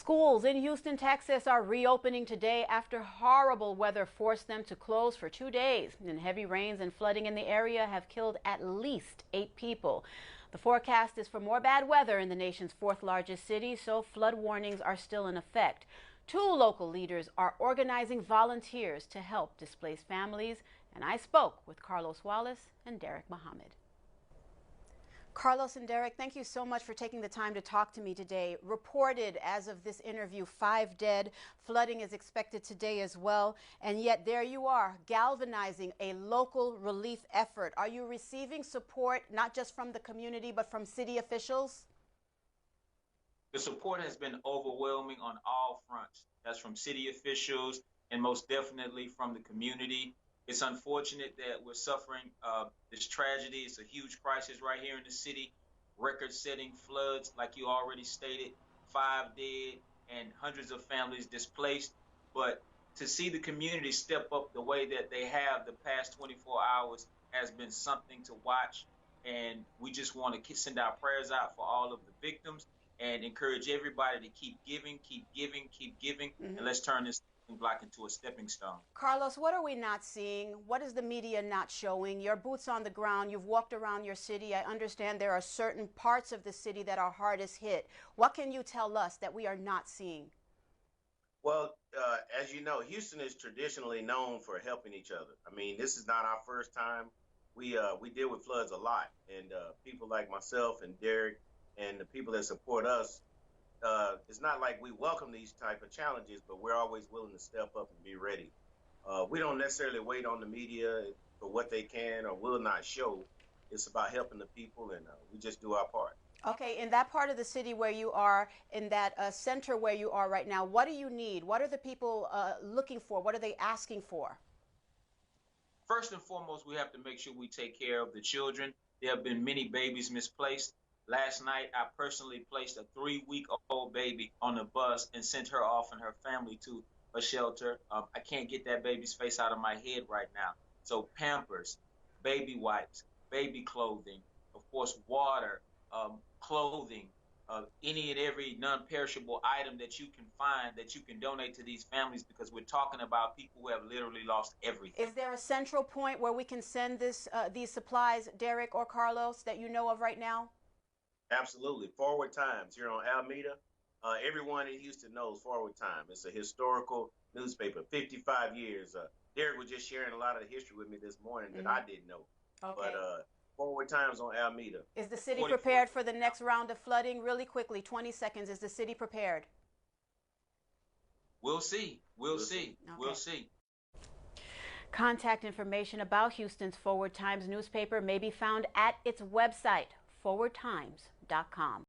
Schools in Houston, Texas are reopening today after horrible weather forced them to close for 2 days. And heavy rains and flooding in the area have killed at least 8 people. The forecast is for more bad weather in the nation's fourth largest city, so flood warnings are still in effect. 2 local leaders are organizing volunteers to help displaced families, and I spoke with Carlos Wallace and Deric Muhammad. Carlos and Deric, thank you so much for taking the time to talk to me today. Reported as of this interview, 5 dead. Flooding is expected today as well. And yet there you are, galvanizing a local relief effort. Are you receiving support not just from the community, but from city officials? The support has been overwhelming on all fronts. That's from city officials and most definitely from the community. It's unfortunate that we're suffering this tragedy. It's a huge crisis right here in the city. Record-setting floods, like you already stated, 5 dead and hundreds of families displaced. But to see the community step up the way that they have the past 24 hours has been something to watch. And we just want to send our prayers out for all of the victims and encourage everybody to keep giving, and let's turn this block into a stepping stone. Carlos, what are we not seeing? What is the media not showing? Your boots on the ground, you've walked around your city. I understand there are certain parts of the city that are hardest hit. What can you tell us that we are not seeing? Well, as you know, Houston is traditionally known for helping each other. I mean, this is not our first time. We deal with floods a lot, and people like myself and Deric and the people that support us, it's not like we welcome these type of challenges, but we're always willing to step up and be ready. We don't necessarily wait on the media for what they can or will not show. It's about helping the people, and we just do our part. Okay, in that part of the city where you are, in that center where you are right now, what do you need? What are the people looking for? What are they asking for? First and foremost, we have to make sure we take care of the children. There have been many babies misplaced. Last night, I personally placed a 3-week-old baby on a bus and sent her off and her family to a shelter. I can't get that baby's face out of my head right now. So Pampers, baby wipes, baby clothing, of course, water, clothing, any and every non-perishable item that you can find that you can donate to these families, because we're talking about people who have literally lost everything. Is there a central point where we can send these supplies, Deric or Carlos, that you know of right now? Absolutely. Forward Times here on Alameda. Everyone in Houston knows Forward Time. It's a historical newspaper, 55 years. Deric was just sharing a lot of the history with me this morning that I didn't know. Okay. But Forward Times on Alameda. Is the city prepared for the next round of flooding? Really quickly, 20 seconds. Is the city prepared? We'll see. We'll see. Okay. We'll see. Contact information about Houston's Forward Times newspaper may be found at its website, forwardtimes.com.